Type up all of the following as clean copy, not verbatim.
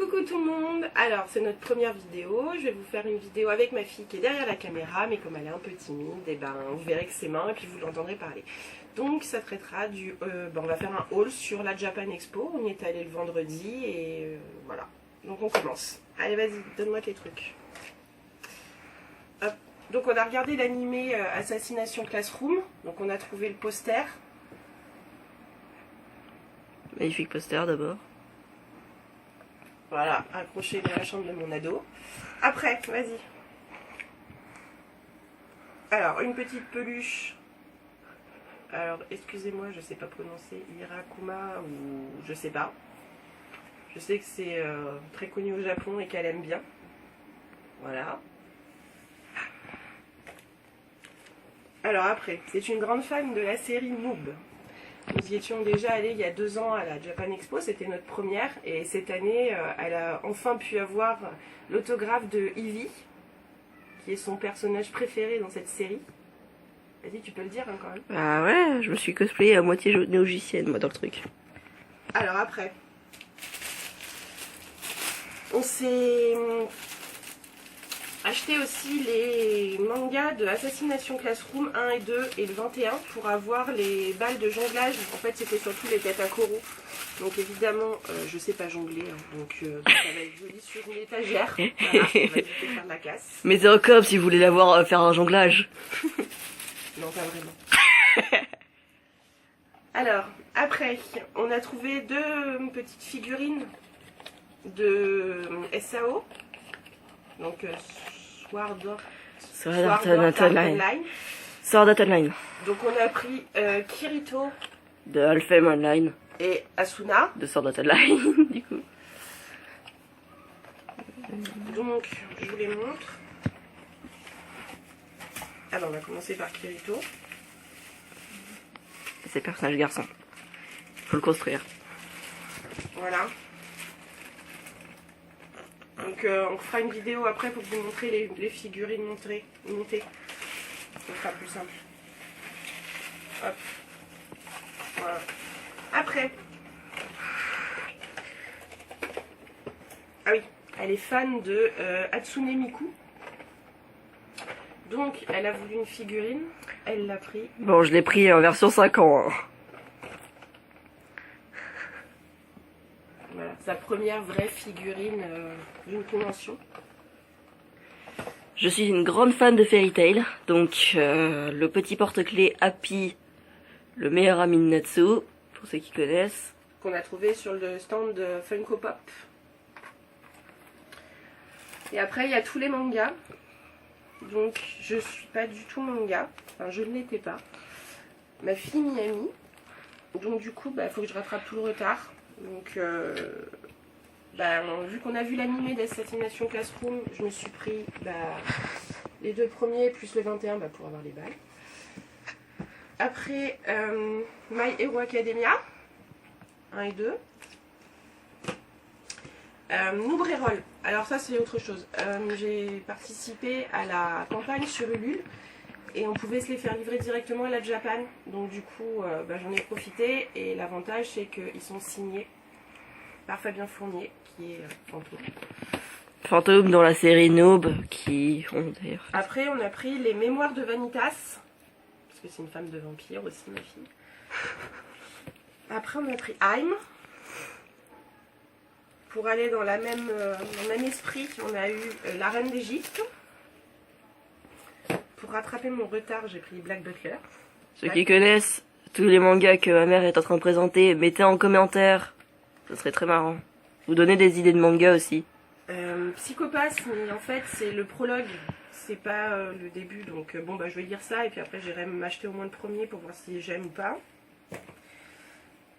Coucou tout le monde. Alors c'est notre première vidéo, je vais vous faire une vidéo avec ma fille qui est derrière la caméra, mais comme elle est un peu timide, et ben vous verrez que c'est mains et puis vous l'entendrez parler. Donc ça traitera du... on va faire un haul sur la Japan Expo, on y est allé le vendredi et voilà. Donc on commence. Allez vas-y, donne-moi tes trucs. Hop. Donc on a regardé l'animé Assassination Classroom, donc on a trouvé le poster. Magnifique poster d'abord. Voilà, accroché dans la chambre de mon ado. Après, vas-y. Alors, une petite peluche. Alors, excusez-moi, je sais pas prononcer Hirakuma ou je sais pas. Je sais que c'est très connu au Japon et qu'elle aime bien. Voilà. Alors après, c'est une grande fan de la série Noob. Nous y étions déjà allés il y a 2 ans à la Japan Expo, c'était notre première. Et cette année, elle a enfin pu avoir l'autographe de Ivy, qui est son personnage préféré dans cette série. Vas-y, tu peux le dire hein, quand même. Ah ouais, je me suis cosplayée à moitié néogicienne, moi, dans le truc. Alors après, on s'est acheté aussi les mangas de Assassination Classroom 1 et 2 et le 21 pour avoir les balles de jonglage. En fait, c'était surtout les katakoro. Donc évidemment, je sais pas jongler, hein, donc ça va être joli sur une étagère. Voilà, on va éviter de faire de la casse. Mais c'est encore si vous voulez la voir faire un jonglage. Non, pas vraiment. Alors, après, on a trouvé 2 petites figurines de SAO. Donc, Sword Art Online. Sword Art Online. Donc, on a pris Kirito De Alphem Online. et Asuna. De Sword Art Online, du coup. Donc, je vous les montre. Alors, on va commencer par Kirito. C'est le personnage garçon. Faut le construire. Voilà. Donc on fera une vidéo après pour vous montrer les figurines montées. Ce sera plus simple. Hop. Voilà. Après. Ah oui, elle est fan de Hatsune Miku. Donc elle a voulu une figurine, elle l'a pris. Bon, je l'ai pris en version 5 ans. Hein. Voilà, sa première vraie figurine d'une convention. Je suis une grande fan de Fairy Tail, donc le petit porte-clés Happy, le meilleur ami de Natsu, pour ceux qui connaissent. Qu'on a trouvé sur le stand de Funko Pop. Et après, il y a tous les mangas. Donc, je suis pas du tout manga. Enfin, je ne l'étais pas. Ma fille m'y a mis. Donc, du coup, il faut que je rattrape tout le retard. Donc, vu qu'on a vu l'animé d'Assassination Classroom, je me suis pris les 2 premiers plus le 21 pour avoir les balles. Après, My Hero Academia 1 et 2. Noob Reroll. Alors ça c'est autre chose. J'ai participé à la campagne sur Ulule et on pouvait se les faire livrer directement à la Japan. Donc du coup j'en ai profité et l'avantage c'est qu'ils sont signés par Fabien Fournier qui est Fantôme. Fantôme dans la série Noob qui ont d'ailleurs. Après on a pris les Mémoires de Vanitas parce que c'est une femme de vampire aussi ma fille. Après on a pris Haim. Pour aller dans le même esprit, on a eu La Reine d'Égypte. Pour rattraper mon retard, j'ai pris Black Butler. Ceux qui connaissent tous les mangas que ma mère est en train de présenter, mettez en commentaire. Ce serait très marrant. Vous donnez des idées de manga aussi. Psychopath, mais en fait c'est le prologue, c'est pas le début. Donc je vais lire ça et puis après j'irai m'acheter au moins le premier pour voir si j'aime ou pas.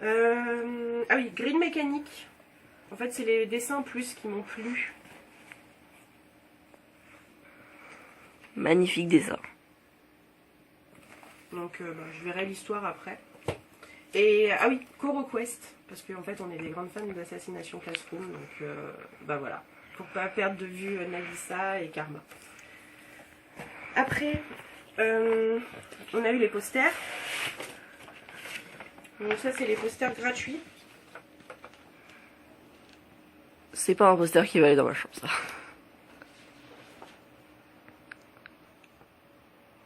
Ah oui, Green Mechanic. En fait, c'est les dessins plus qui m'ont plu. Magnifique dessin. Donc, je verrai l'histoire après. Et, ah oui, CoRoQuest. Parce qu'en fait, on est des grandes fans d'Assassination Classroom. Donc, voilà. Pour pas perdre de vue Nagisa et Karma. Après, on a eu les posters. Donc ça, c'est les posters gratuits. C'est pas un poster qui va aller dans ma chambre, ça.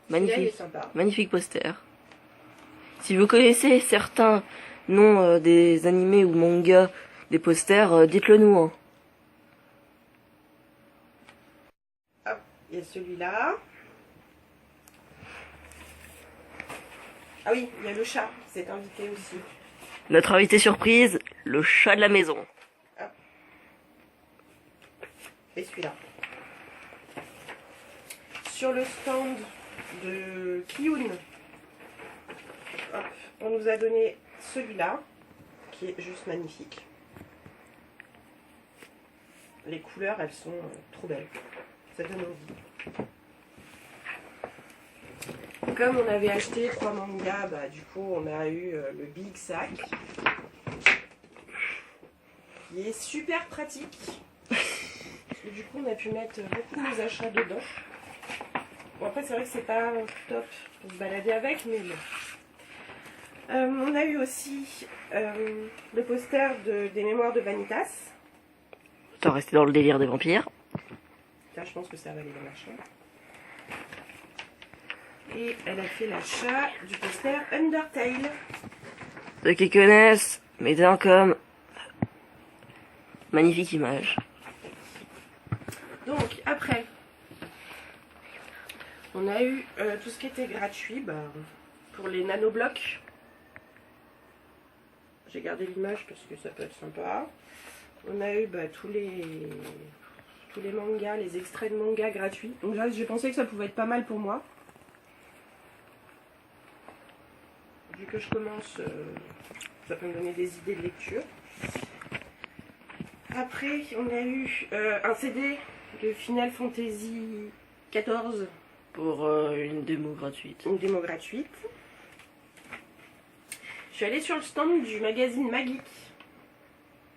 Celui-là, il est Magnifique. sympa. Magnifique poster. Si vous connaissez certains noms des animés ou mangas, des posters, dites-le nous. Hein. Hop, il y a celui-là. Ah oui, il y a le chat qui s'est invité aussi. Notre invité surprise, le chat de la maison. Et celui-là. Sur le stand de Kiyun, hop, on nous a donné celui-là, qui est juste magnifique. Les couleurs, elles sont trop belles. Ça donne envie. Comme on avait acheté 3 mangas, bah, du coup on a eu le Big Sack. Qui est super pratique. Et du coup on a pu mettre beaucoup nos achats dedans. Bon après c'est vrai que c'est pas top pour se balader avec, mais bon. On a eu aussi le poster des mémoires de Vanitas. T'en resté dans le délire des vampires. Là je pense que ça va aller dans la chambre. Et elle a fait l'achat du poster Undertale. Ceux qui connaissent, mettez un com. Magnifique image. Donc après, on a eu tout ce qui était gratuit pour les nanoblocs. J'ai gardé l'image parce que ça peut être sympa. On a eu tous les mangas, les extraits de mangas gratuits. Donc là, j'ai pensé que ça pouvait être pas mal pour moi. Vu que je commence, ça peut me donner des idées de lecture. Après, on a eu un CD de Final Fantasy XIV. Pour une démo gratuite. Une démo gratuite. Je suis allée sur le stand du magazine Magic.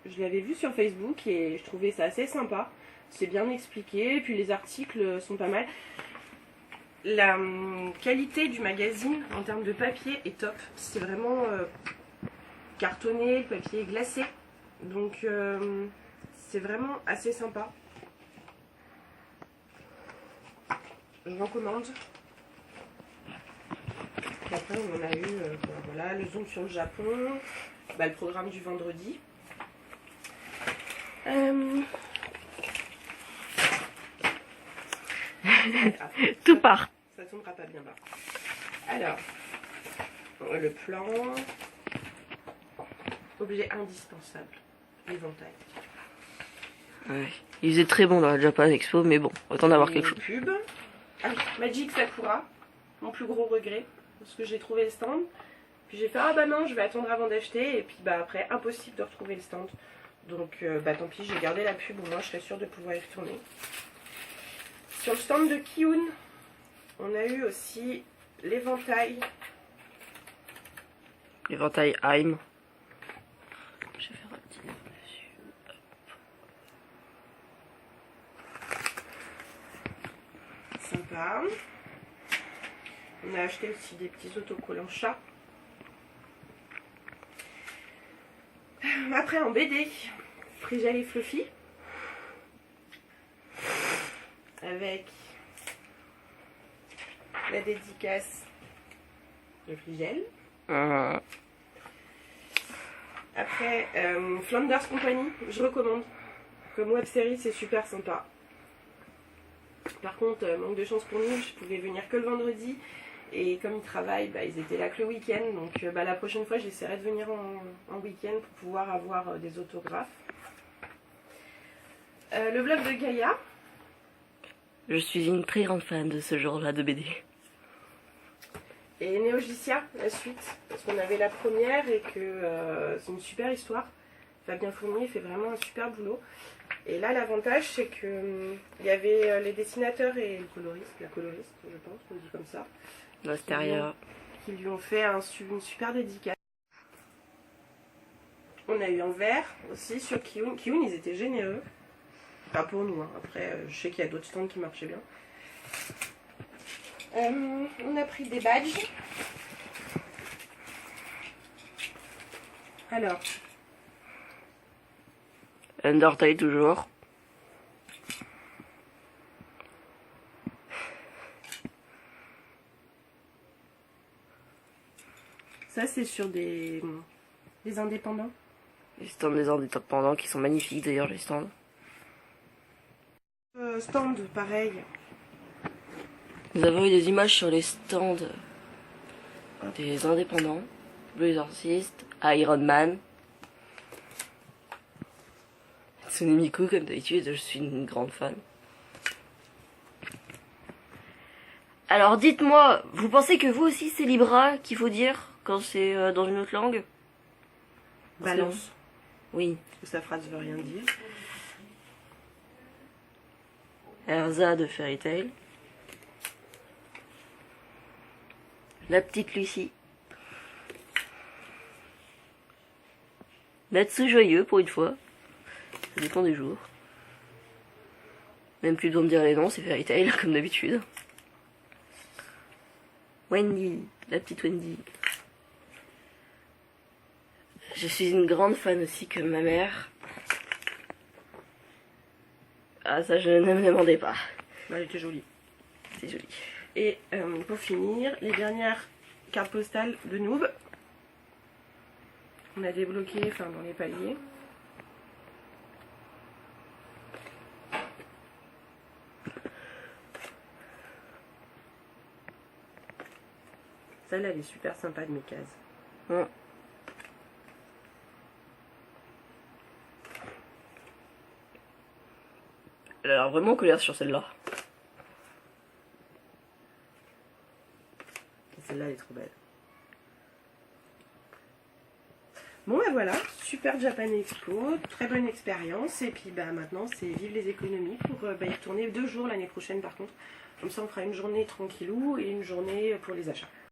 Je l'avais vu sur Facebook et je trouvais ça assez sympa. C'est bien expliqué, puis les articles sont pas mal. La qualité du magazine en termes de papier est top. C'est vraiment cartonné, le papier est glacé. Donc c'est vraiment assez sympa. Je recommande. Et après on a eu voilà, le zoom sur le Japon, le programme du vendredi. Tout part. Ça tombera pas bien bas. Alors, le plan. Objet indispensable. L'éventail. Ouais. Ils étaient très bons dans la Japan Expo, mais bon, autant d'avoir Les quelque chose. pubs. Ah oui, Magic Sakura. Mon plus gros regret. Parce que j'ai trouvé le stand. Puis j'ai fait, ah bah non, je vais attendre avant d'acheter. Et puis après, impossible de retrouver le stand. Donc tant pis, j'ai gardé la pub. Au moins, je serais sûre de pouvoir y retourner. Sur le stand de Kiyun, on a eu aussi l'éventail. L'éventail Heim. Je vais faire un petit dessus. Sympa. On a acheté aussi des petits autocollants chat. Après en BD, Frigel et Fluffy. Avec la dédicace de Frigel. Après, Flanders Company, je recommande. Comme web série, c'est super sympa. Par contre, manque de chance pour nous, je pouvais venir que le vendredi. Et comme ils travaillent, ils étaient là que le week-end. Donc la prochaine fois, j'essaierai de venir en week-end pour pouvoir avoir des autographes. Le blog de Gaïa. Je suis une très grande fan de ce genre-là de BD. Et Neogicia, la suite. Parce qu'on avait la première et que c'est une super histoire. Fabien Fournier fait vraiment un super boulot. Et là, l'avantage, c'est que il y avait les dessinateurs et le coloriste, la coloriste, je pense, on dit comme ça. L'Asteria. Qui lui ont fait une super dédicace. On a eu un verre aussi sur Kiyun. Kiyun, ils étaient généreux. Pas pour nous, hein. Après, je sais qu'il y a d'autres stands qui marchaient bien. On a pris des badges. Alors. Undertale toujours. Ça, c'est sur des indépendants. Les stands des indépendants qui sont magnifiques d'ailleurs, les stands. Stand, pareil. Nous avons eu des images sur les stands des indépendants. Blue Exorcist, Iron Man. Hatsune Miku, comme d'habitude, je suis une grande fan. Alors dites-moi, vous pensez que vous aussi c'est Libra qu'il faut dire quand c'est dans une autre langue? Balance. Oui. Sa phrase veut rien dire. Erza de Fairy Tail. La petite Lucie. Natsu joyeux pour une fois. Ça dépend du jour. Même plus besoin de dire les noms, c'est Fairy Tail comme d'habitude. Wendy, la petite Wendy. Je suis une grande fan aussi comme ma mère. Ah ça je ne me demandais pas. Elle était jolie. C'est joli. Et pour finir, les dernières cartes postales de Noob. On a débloqué, enfin dans les paliers. Celle-là, elle est super sympa de mes cases. Ouais. Elle a l'air vraiment colère sur celle-là. Celle-là, elle est trop belle. Bon bah voilà, super Japan Expo, très bonne expérience. Et puis bah maintenant c'est vive les économies pour y retourner 2 jours l'année prochaine par contre. Comme ça on fera une journée tranquillou et une journée pour les achats.